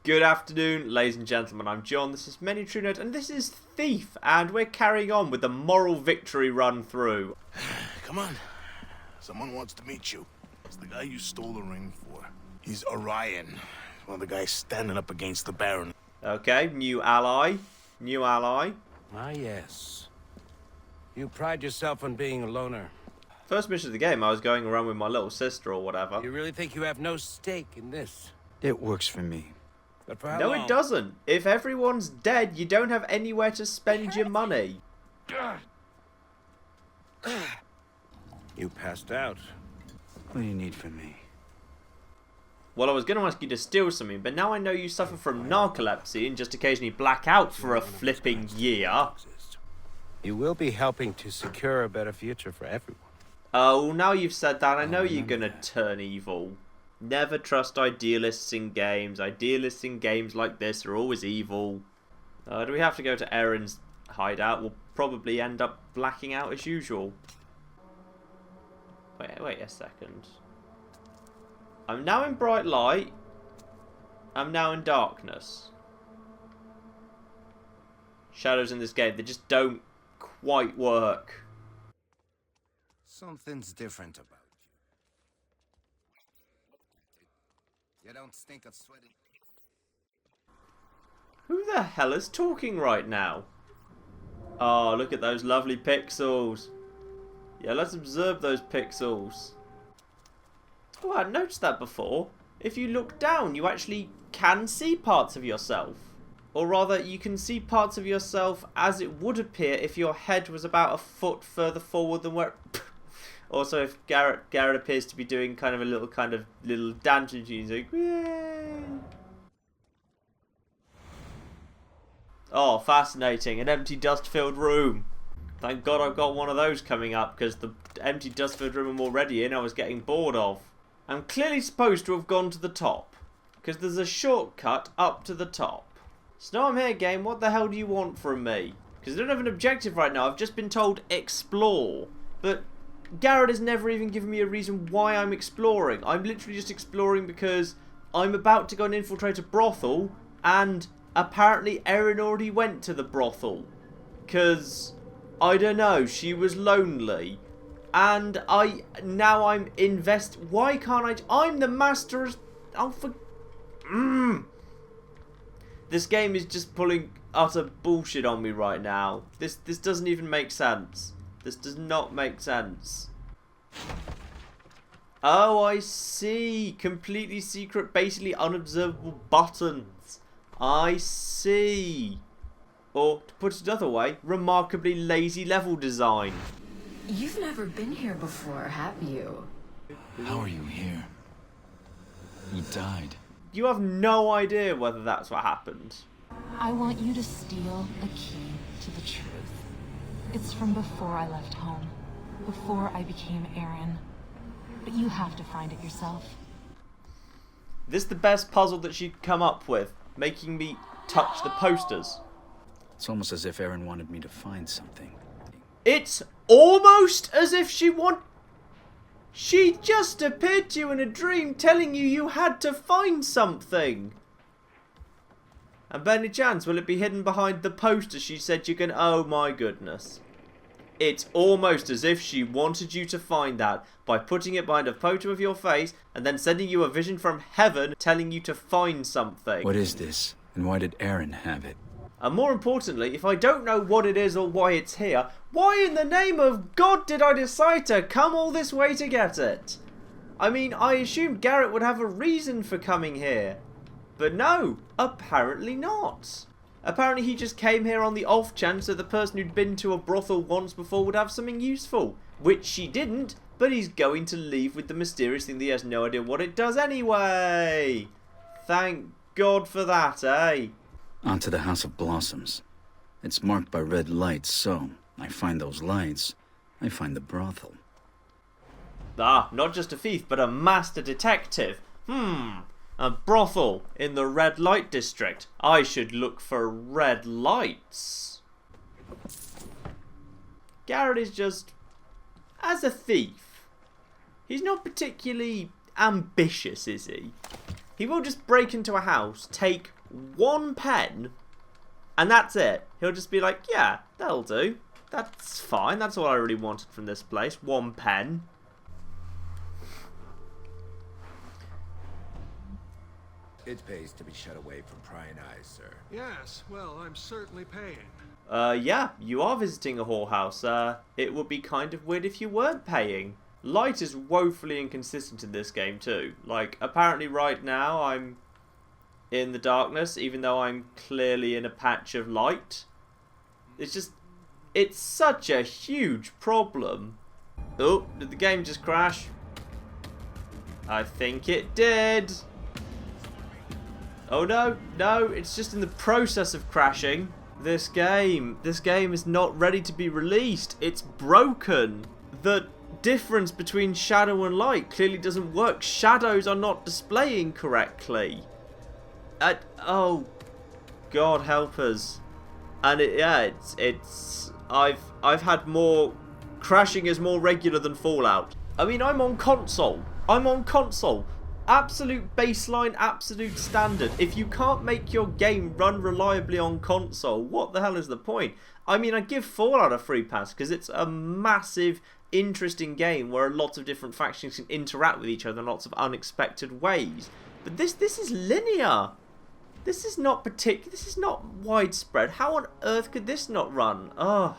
Good afternoon, ladies and gentlemen. I'm John, this is Many True Note, and this is Thief, and we're carrying on with the moral victory run through. Come on. Someone wants to meet you. It's the guy you stole the ring for. He's Orion, one of the guys standing up against the Baron. Okay, new ally. New ally. Ah, yes. You pride yourself on being a loner. First mission of the game, I was going around with my little sister or whatever. You really think you have no stake in this? It works for me. But for how No, long? it doesn't. If everyone's dead, you don't have anywhere to spend your money. You passed out. What do you need from me? Well, I was going to ask you to steal something, but now I know you suffer from narcolepsy and just occasionally black out for a flipping year. You will be helping to secure a better future for everyone. Oh, now you've said that, I know you're going to turn evil. Never trust idealists in games. Idealists in games like this are always evil. Do we have to go to Erin's hideout? We'll probably end up blacking out as usual. Wait a second. I'm now in bright light. I'm now in darkness. Shadows in this game, they just don't quite work. Something's different about you. You don't stink of sweating. Who the hell is talking right now? Oh, look at those lovely pixels. Yeah, let's observe those pixels. Oh, I hadn't noticed that before. If you look down, you actually can see parts of yourself. Or rather, you can see parts of yourself as it would appear if your head was about a foot further forward than where... Also, if Garrett appears to be doing kind of a little dance routine, like, yay! Oh, fascinating! An empty, dust-filled room. Thank God I've got one of those coming up, because the empty, dust-filled room I'm already in, I was getting bored of. I'm clearly supposed to have gone to the top, because there's a shortcut up to the top. So now I'm here, game. What the hell do you want from me? Because I don't have an objective right now. I've just been told explore, but Garrett has never even given me a reason why I'm exploring. I'm literally just exploring because I'm about to go and infiltrate a brothel, and apparently Erin already went to the brothel. Because, I don't know, she was lonely. And I'm why can't I'm the master of... Oh, This game is just pulling utter bullshit on me right now. This doesn't even make sense. This does not make sense. Oh, I see. Completely secret, basically unobservable buttons. I see. Or, to put it another way, remarkably lazy level design. You've never been here before, have you? How are you here? You died. You have no idea whether that's what happened. I want you to steal a key to the truth. It's from before I left home, before I became Erin. But you have to find it yourself. This is the best puzzle that she'd come up with, making me touch the posters. It's almost as if Erin wanted me to find something. It's almost as if she just appeared to you in a dream telling you had to find something. And by any chance, will it be hidden behind the poster she said you can... Oh my goodness. It's almost as if she wanted you to find that by putting it behind a photo of your face and then sending you a vision from heaven telling you to find something. What is this? And why did Erin have it? And more importantly, if I don't know what it is or why it's here, why in the name of God did I decide to come all this way to get it? I mean, I assumed Garrett would have a reason for coming here. But no, apparently not. Apparently he just came here on the off chance that the person who'd been to a brothel once before would have something useful. Which she didn't, but he's going to leave with the mysterious thing that he has no idea what it does anyway. Thank God for that, eh? Onto the House of Blossoms. It's marked by red lights, so I find those lights, I find the brothel. Ah, not just a thief, but a master detective. A brothel in the red light district. I should look for red lights. Garrett is just... As a thief, he's not particularly ambitious, is he? He will just break into a house, take 1 pen, and that's it. He'll just be like, yeah, that'll do. That's fine. That's all I really wanted from this place. 1 pen. It pays to be shut away from prying eyes, sir. Yes, well, I'm certainly paying. Yeah, you are visiting a whorehouse. It would be kind of weird if you weren't paying. Light is woefully inconsistent in this game too. Like, apparently right now I'm in the darkness, even though I'm clearly in a patch of light. It's such a huge problem. Oh, did the game just crash? I think it did. Oh no, it's just in the process of crashing. This game is not ready to be released. It's broken. The difference between shadow and light clearly doesn't work. Shadows are not displaying correctly. Oh, God help us. And I've had more. Crashing is more regular than Fallout. I mean, I'm on console. Absolute baseline, absolute standard. If you can't make your game run reliably on console, what the hell is the point? I mean, I give Fallout a free pass because it's a massive, interesting game where lots of different factions can interact with each other in lots of unexpected ways. But this is linear. This is not widespread. How on earth could this not run? Oh.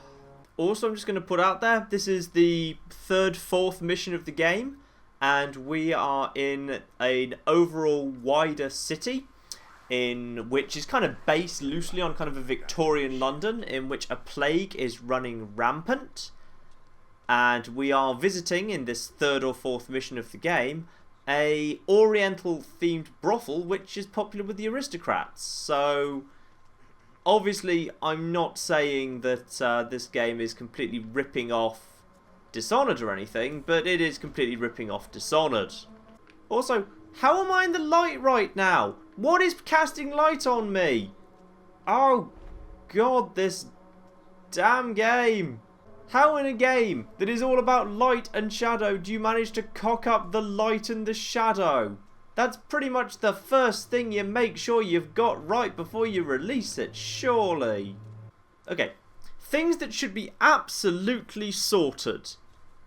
Also, I'm just going to put out there, this is the 3rd, 4th mission of the game. And we are in an overall wider city, in which is kind of based loosely on kind of a Victorian London, in which a plague is running rampant. And we are visiting, in this 3rd or 4th mission of the game, a Oriental themed brothel which is popular with the aristocrats. So obviously I'm not saying that this game is completely ripping off Dishonored or anything, but it is completely ripping off Dishonored. Also, how am I in the light right now? What is casting light on me? Oh God, this damn game. How in a game that is all about light and shadow do you manage to cock up the light and the shadow? That's pretty much the first thing you make sure you've got right before you release it, surely. Okay, things that should be absolutely sorted.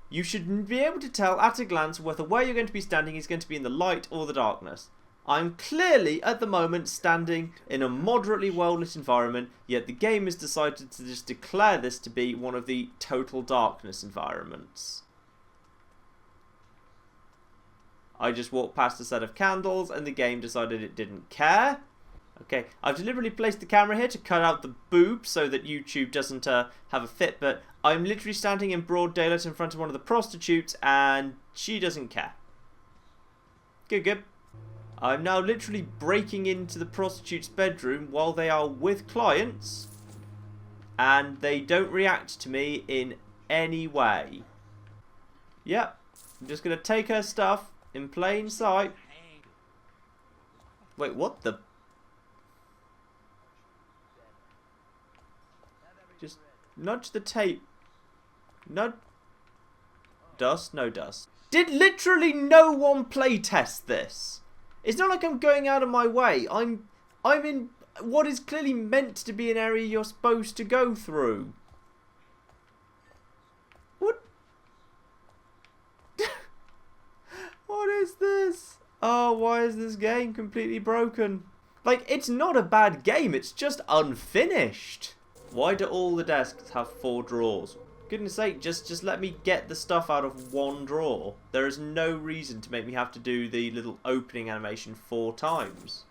You should be able to tell at a glance whether where you're going to be standing is going to be in the light or the darkness. I'm clearly, at the moment, standing in a moderately well-lit environment, yet the game has decided to just declare this to be one of the total darkness environments. I just walked past a set of candles and the game decided it didn't care. Okay, I've deliberately placed the camera here to cut out the boobs so that YouTube doesn't have a fit, but I'm literally standing in broad daylight in front of one of the prostitutes and she doesn't care. Good. I'm now literally breaking into the prostitute's bedroom while they are with clients and they don't react to me in any way. Yep, I'm just going to take her stuff in plain sight. Wait, what the... Just nudge the tape. Nudge. Dust? No dust. Did literally no one playtest this? It's not like I'm going out of my way. I'm in what is clearly meant to be an area you're supposed to go through. What? What is this? Oh, why is this game completely broken? Like, it's not a bad game, it's just unfinished. Why do all the desks have 4 drawers? Goodness sake, just let me get the stuff out of 1 drawer. There is no reason to make me have to do the little opening animation 4 times.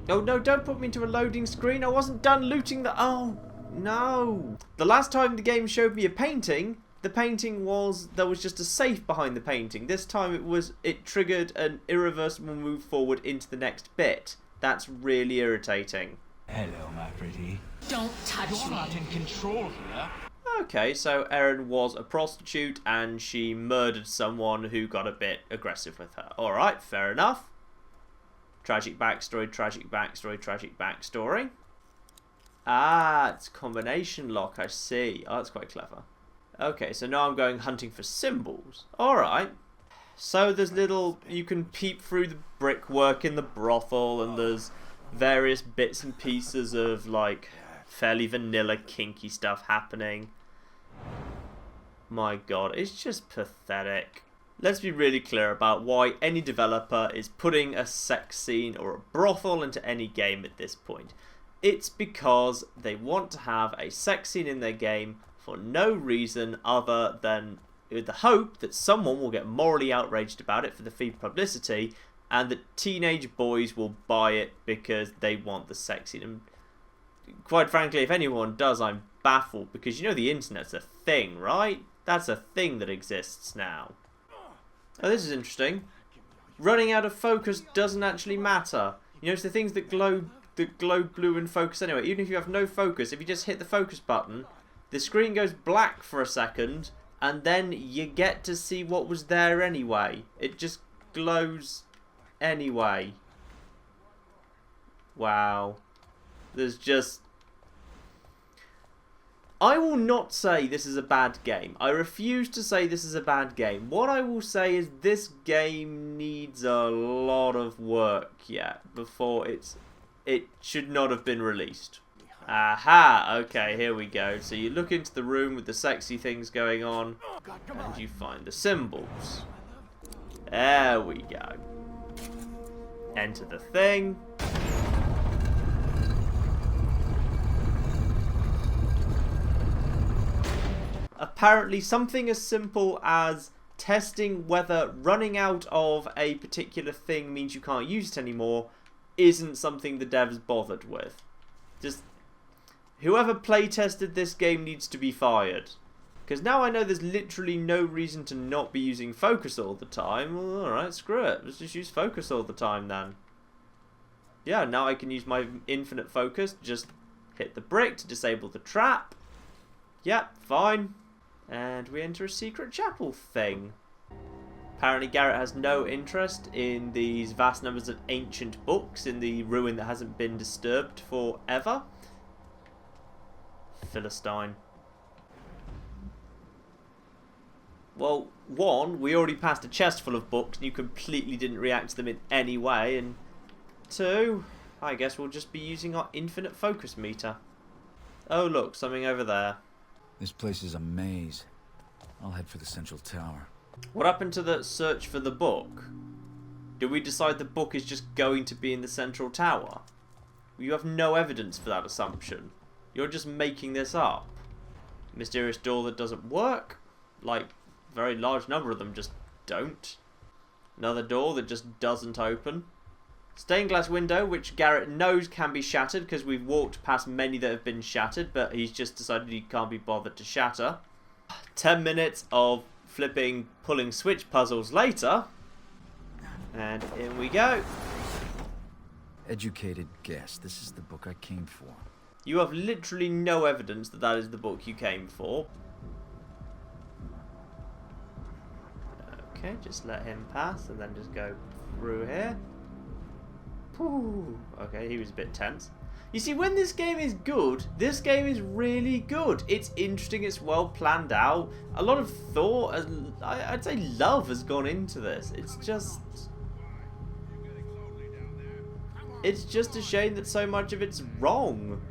Oh no, don't put me into a loading screen. I wasn't done looting the... Oh, no. The last time the game showed me a painting, the painting was... There was just a safe behind the painting. This time it triggered an irreversible move forward into the next bit. That's really irritating. Hello, my pretty. Don't touch me. You're not in control here. Okay, so Erin was a prostitute and she murdered someone who got a bit aggressive with her. Alright, fair enough. Tragic backstory, tragic backstory, tragic backstory. Ah, it's combination lock, I see. Oh, that's quite clever. Okay, so now I'm going hunting for symbols. Alright. So there's little, you can peep through the brickwork in the brothel, and there's various bits and pieces of like fairly vanilla kinky stuff happening. My god, it's just pathetic. Let's be really clear about why any developer is putting a sex scene or a brothel into any game at this point. It's because they want to have a sex scene in their game for no reason other than with the hope that someone will get morally outraged about it for the free publicity, and that teenage boys will buy it because they want the sex scene. And quite frankly, if anyone does, I'm baffled, because you know the internet's a thing, right? That's a thing that exists now. Oh, this is interesting. Running out of focus doesn't actually matter. You notice the things that glow blue in focus anyway. Even if you have no focus, if you just hit the focus button, the screen goes black for a second, and then you get to see what was there anyway. It just glows anyway. Wow. There's just... I will not say this is a bad game. I refuse to say this is a bad game. What I will say is this game needs a lot of work yet before it should not have been released. Aha! Okay, here we go. So you look into the room with the sexy things going on, and you find the symbols. There we go. Enter the thing. Apparently something as simple as testing whether running out of a particular thing means you can't use it anymore isn't something the devs bothered with. Just whoever playtested this game needs to be fired. Because now I know there's literally no reason to not be using focus all the time. Well, alright, screw it. Let's just use focus all the time then. Yeah, now I can use my infinite focus. Just hit the brick to disable the trap. Yep, fine. And we enter a secret chapel thing. Apparently Garrett has no interest in these vast numbers of ancient books in the ruin that hasn't been disturbed forever. Philistine. Well, one, we already passed a chest full of books and you completely didn't react to them in any way, and two, I guess we'll just be using our infinite focus meter. Oh look, something over there. This place is a maze. I'll head for the central tower. What happened to the search for the book? Did we decide the book is just going to be in the central tower? You have no evidence for that assumption. You're just making this up. Mysterious door that doesn't work? Like, a very large number of them just don't. Another door that just doesn't open. Stained glass window, which Garrett knows can be shattered because we've walked past many that have been shattered, but he's just decided he can't be bothered to shatter. 10 minutes of flipping, pulling switch puzzles later. And in we go. Educated guess. This is the book I came for. You have literally no evidence that that is the book you came for. Okay, just let him pass and then just go through here. Whew. Okay, he was a bit tense. You see, when this game is good, this game is really good. It's interesting, it's well planned out. A lot of thought, and I'd say love has gone into this. It's just a shame that so much of it's wrong.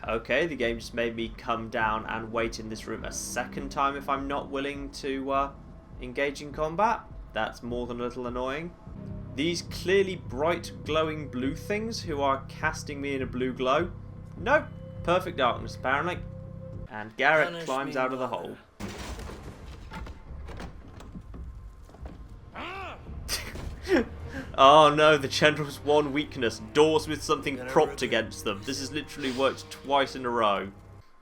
Okay, the game just made me come down and wait in this room a second time if I'm not willing to engage in combat. That's more than a little annoying. These clearly bright glowing blue things who are casting me in a blue glow. Nope, perfect darkness apparently. And Garrett climbs out of the hole. Oh no, the General's one weakness. Doors with something propped against them. This has literally worked twice in a row.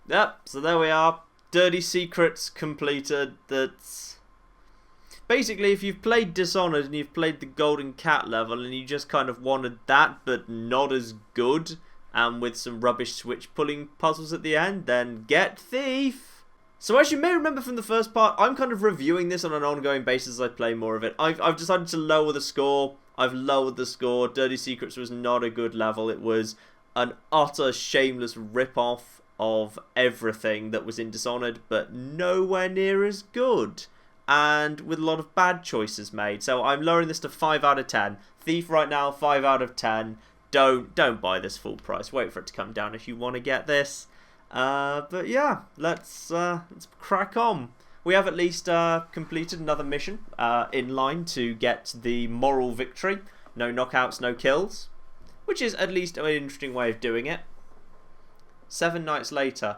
Yep, so there we are. Dirty secrets completed. That's... Basically, if you've played Dishonored and you've played the Golden Cat level and you just kind of wanted that but not as good and with some rubbish switch pulling puzzles at the end, then get Thief! So as you may remember from the first part, I'm kind of reviewing this on an ongoing basis as I play more of it. I've decided to lower the score. I've lowered the score. Dirty Secrets was not a good level. It was an utter shameless rip-off of everything that was in Dishonored, but nowhere near as good. and with a lot of bad choices made. So I'm lowering this to 5 out of 10. Thief right now, 5 out of 10. Don't buy this full price. Wait for it to come down if you want to get this. But yeah, let's crack on. We have at least completed another mission in line to get the moral victory. No knockouts, no kills. Which is at least an interesting way of doing it. 7 nights later.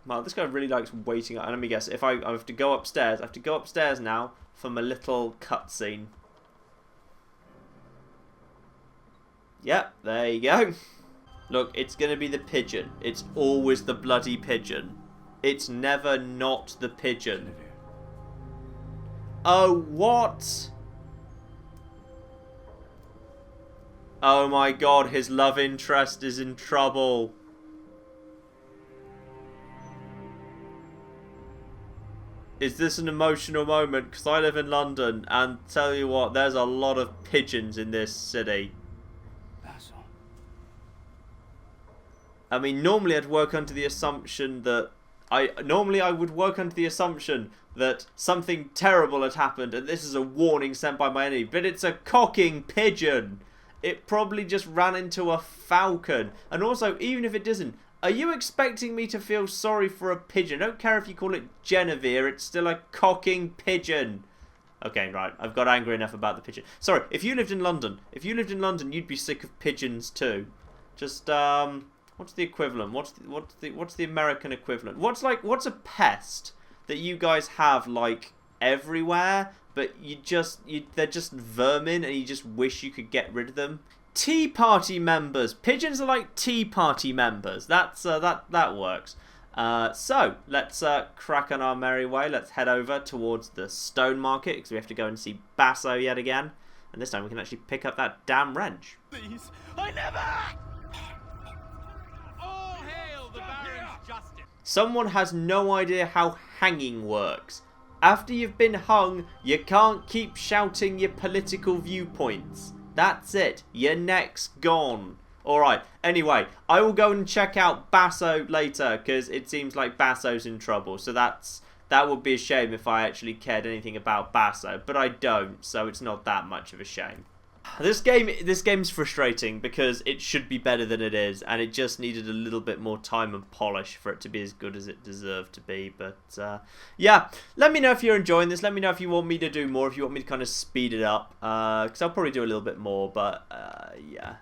Wow, this guy really likes waiting. And let me guess, if I have to go upstairs, I have to go upstairs now for my little cutscene. Yep, there you go. Look, it's going to be the pigeon. It's always the bloody pigeon. It's never not the pigeon. Oh, what? Oh my god, his love interest is in trouble. Is this an emotional moment? Because I live in London, and tell you what, there's a lot of pigeons in this city. I mean, normally I'd work under the assumption that I would work under the assumption that something terrible had happened, and this is a warning sent by my enemy. But it's a cocking pigeon. It probably just ran into a falcon. And also, even if it doesn't, are you expecting me to feel sorry for a pigeon? I don't care if you call it Genevieve, it's still a cocking pigeon. Okay, right, I've got angry enough about the pigeon. Sorry, if you lived in London, you'd be sick of pigeons too. Just, what's the equivalent? What's the American equivalent? What's a pest that you guys have like everywhere, but they're just vermin and you just wish you could get rid of them? Tea party members. Pigeons are like tea party members. That works. So let's crack on our merry way. Let's head over towards the stone market because we have to go and see Basso yet again, and this time we can actually pick up that damn wrench. Please, I never. All hail the Baron's justice. Someone has no idea how hanging works. After you've been hung, you can't keep shouting your political viewpoints. That's it. Your neck's gone. Alright, anyway, I will go and check out Basso later, because it seems like Basso's in trouble. So that would be a shame if I actually cared anything about Basso, but I don't, so it's not that much of a shame. This game's frustrating because it should be better than it is, and it just needed a little bit more time and polish for it to be as good as it deserved to be. But yeah, let me know if you're enjoying this. Let me know if you want me to do more, if you want me to kind of speed it up, because I'll probably do a little bit more. But yeah,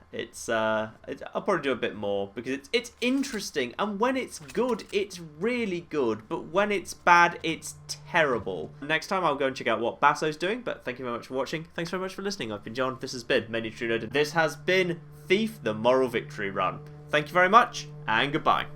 I'll probably do a bit more because it's interesting, and when it's good, it's really good. But when it's bad, it's terrible. Next time I'll go and check out what Basso's doing. But thank you very much for watching. Thanks very much for listening. I've been John. This has been Many True Loaded. This has been Thief, the Moral Victory Run. Thank you very much, and goodbye.